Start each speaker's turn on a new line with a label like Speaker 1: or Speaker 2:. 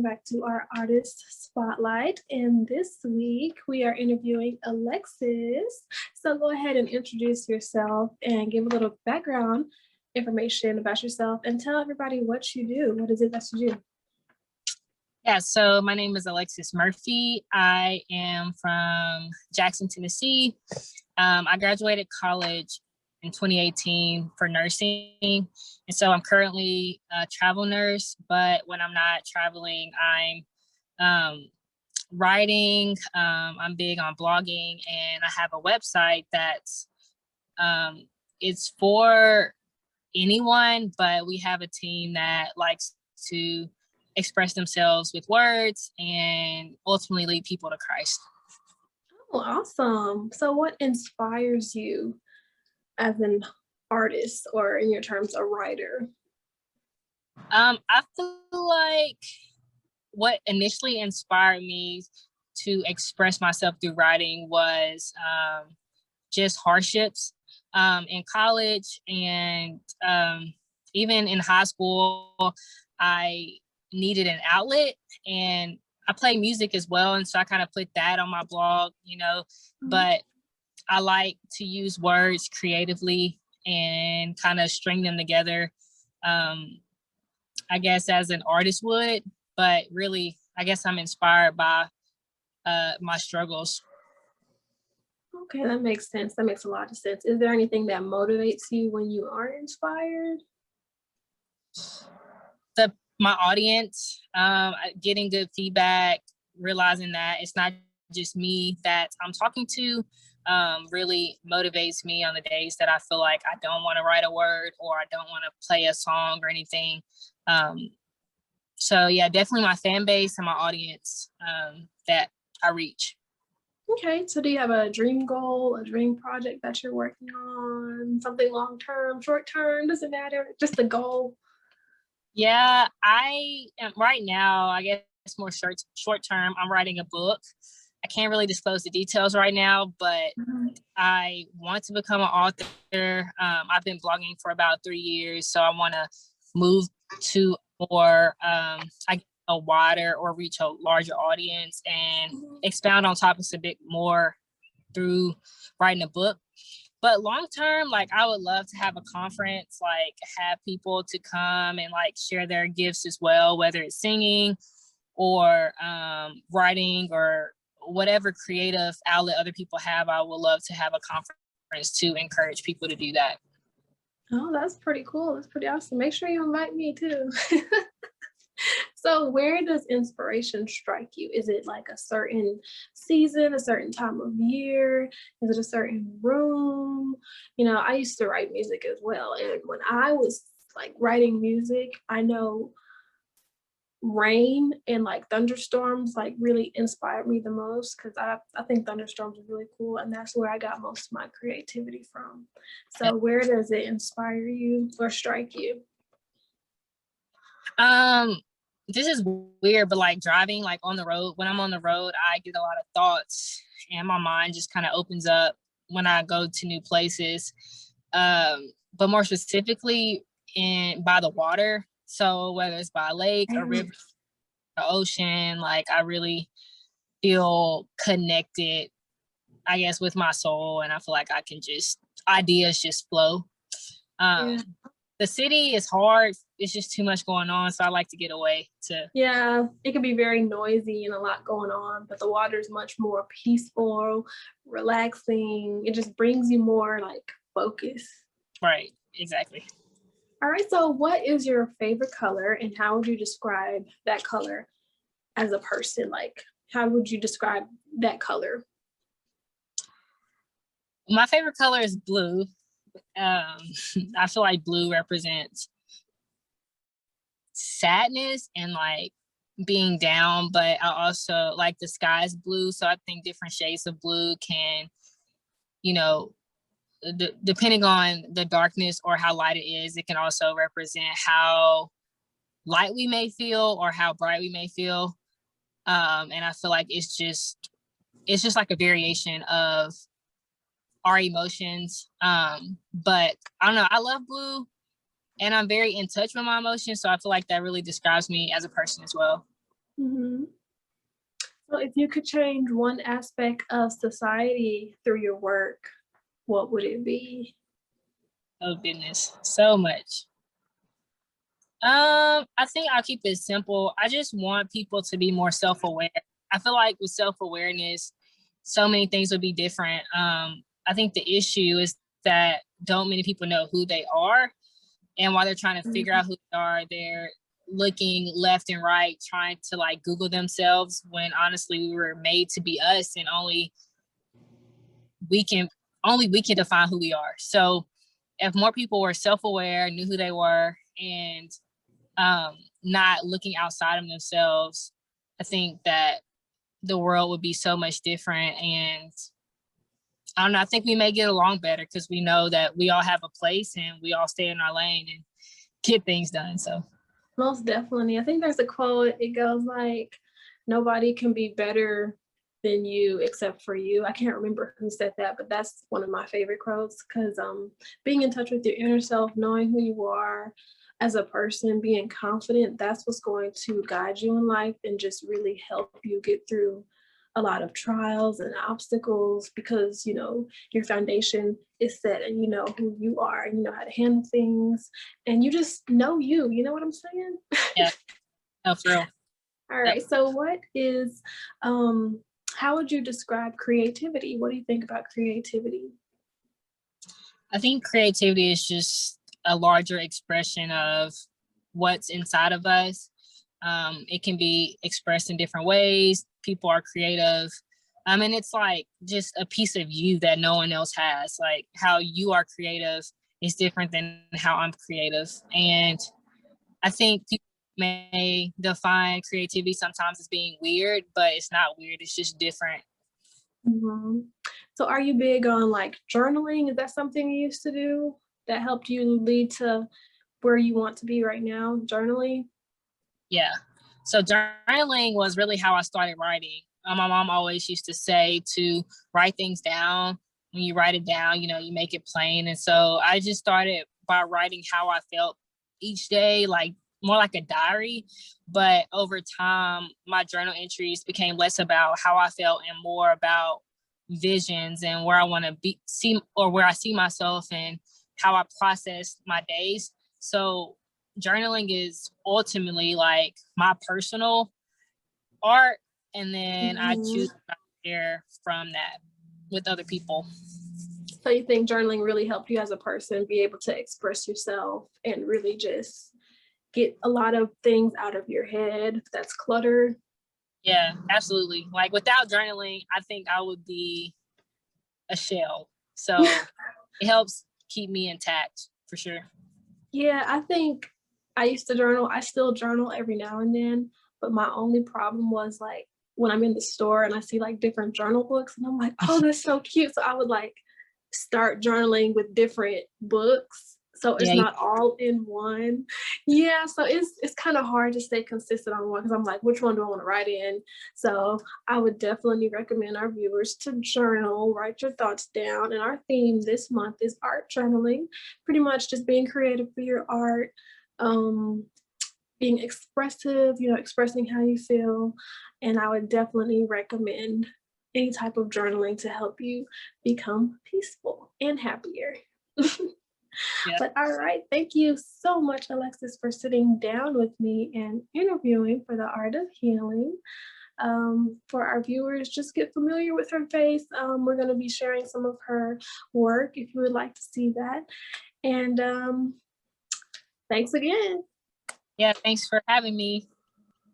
Speaker 1: welcome back to our Artist Spotlight. And this week we are interviewing Alexis. So go ahead and introduce yourself and give a little background information about yourself and tell everybody what you do. What is it that you do?
Speaker 2: Yeah, so my name is Alexis Murphy. I am from Jackson, Tennessee. I graduated college in 2018 for nursing. And so I'm currently a travel nurse, but when I'm not traveling, I'm writing. I'm big on blogging, and I have a website that's it's for anyone, but we have a team that likes to express themselves with words and ultimately lead people to Christ.
Speaker 1: Oh, awesome. So what inspires you as an artist, or in your terms, a writer?
Speaker 2: I feel like what initially inspired me to express myself through writing was just hardships in college, and even in high school. I needed an outlet, and I play music as well, and so I kind of put that on my blog, but I like to use words creatively and kind of string them together, I guess as an artist would, but really I guess I'm inspired by my struggles.
Speaker 1: Okay, that makes sense. That makes a lot of sense. Is there anything that motivates you when you are inspired?
Speaker 2: My audience, getting good feedback, realizing that it's not just me that I'm talking to, really motivates me on the days that I feel like I don't want to write a word or I don't want to play a song or anything. So yeah, definitely my fan base and my audience that I reach.
Speaker 1: Okay, so do you have a dream goal, a dream project that you're working on, something long-term, short-term, doesn't matter, just a goal?
Speaker 2: Yeah, I am right now, I guess more short term. I'm writing a book. I can't really disclose the details right now, but I want to become an author. I've been blogging for about 3 years, so I want to move to more a wider or reach a larger audience and expound on topics a bit more through writing a book. But long term, like I would love to have a conference, like have people to come and like share their gifts as well, whether it's singing or writing or whatever creative outlet other people have. I would love to have a conference to encourage people to do that.
Speaker 1: Oh, that's pretty cool. That's pretty awesome. Make sure you invite me too. So where does inspiration strike you? Is it like a certain season, a certain time of year? Is it a certain room? I used to write music as well. And when I was like writing music, I know rain and like thunderstorms like really inspired me the most, because I think thunderstorms are really cool, and that's where I got most of my creativity from. So where does it inspire you or strike you?
Speaker 2: This is weird, but like driving, like on the road, when I'm on the road, I get a lot of thoughts and my mind just kind of opens up when I go to new places. But more specifically by the water. So whether it's by a lake, a river, the ocean, like I really feel connected, I guess, with my soul. And I feel like I can ideas just flow. The city is hard. It's just too much going on. So I like to get away to.
Speaker 1: Yeah, it can be very noisy and a lot going on, but the water is much more peaceful, relaxing. It just brings you more like focus.
Speaker 2: Right, exactly.
Speaker 1: All right, so what is your favorite color, and how would you describe that color as a person? Like, how would you describe that color?
Speaker 2: My favorite color is blue. I feel like blue represents sadness and like being down, but I also like the sky's blue. So I think different shades of blue can, depending on the darkness or how light it is, it can also represent how light we may feel or how bright we may feel. And I feel like it's just like a variation of our emotions. But I don't know, I love blue and I'm very in touch with my emotions. So I feel like that really describes me as a person as well.
Speaker 1: Mhm. So if you could change one aspect of society through your work, what would it be?
Speaker 2: Oh goodness, so much. I think I'll keep it simple. I just want people to be more self-aware. I feel like with self-awareness, so many things would be different. I think the issue is that don't many people know who they are, and while they're trying to figure
Speaker 1: Mhm.
Speaker 2: out who they are, they're looking left and right, trying to like Google themselves when honestly we were made to be us, and we can only we can define who we are. So if more people were self-aware, knew who they were, and not looking outside of themselves, I think that the world would be so much different. And I don't know, I think we may get along better because we know that we all have a place and we all stay in our lane and get things done. So
Speaker 1: Most definitely. I think there's a quote, it goes like, "Nobody can be better than you except for you." I can't remember who said that, but that's one of my favorite quotes because being in touch with your inner self, knowing who you are as a person, being confident, that's what's going to guide you in life and just really help you get through a lot of trials and obstacles because, your foundation is set and you know who you are and you know how to handle things and you just know you know what I'm saying?
Speaker 2: yeah, no, for real.
Speaker 1: All
Speaker 2: Yep.
Speaker 1: right. So what is how would you describe creativity? What do you think about creativity?
Speaker 2: I think creativity is just a larger expression of what's inside of us. It can be expressed in different ways. People are creative. And it's like just a piece of you that no one else has. Like how you are creative is different than how I'm creative. And I think people may define creativity sometimes as being weird, but it's not weird. It's just different.
Speaker 1: Mhm. So are you big on like journaling? Is that something you used to do that helped you lead to where you want to be right now? Journaling?
Speaker 2: Yeah. So journaling was really how I started writing. My mom always used to say to write things down. When you write it down, you make it plain. And so I just started by writing how I felt each day, like more like a diary. But over time, my journal entries became less about how I felt and more about visions and where I want to where I see myself and how I process my days. So journaling is ultimately like my personal art, and then I choose
Speaker 1: Mhm.
Speaker 2: to share from that with other people.
Speaker 1: So you think journaling really helped you as a person be able to express yourself and really just get a lot of things out of your head that's cluttered?
Speaker 2: Yeah, absolutely. Like without journaling, I think I would be a shell. So it helps keep me intact for sure.
Speaker 1: Yeah, I think I used to journal. I still journal every now and then, but my only problem was like when I'm in the store and I see like different journal books and I'm like, "Oh, that's so cute." So I would like start journaling with different books. So it's
Speaker 2: Yeah,
Speaker 1: not all in one. Yeah, so it's kind of hard to stay consistent on one because I'm like, which one do I want to write in? So I would definitely recommend our viewers to journal, write your thoughts down. And our theme this month is art journaling, pretty much just being creative for your art, um, being expressive, expressing how you feel. And I would definitely recommend any type of journaling to help you become peaceful and happier.
Speaker 2: yeah.
Speaker 1: But all right, thank you so much, Alexis, for sitting down with me and interviewing for the art of healing. For our viewers, just get familiar with her face. We're going to be sharing some of her work if you would like to see that. And thanks again.
Speaker 2: Yeah, thanks for having me.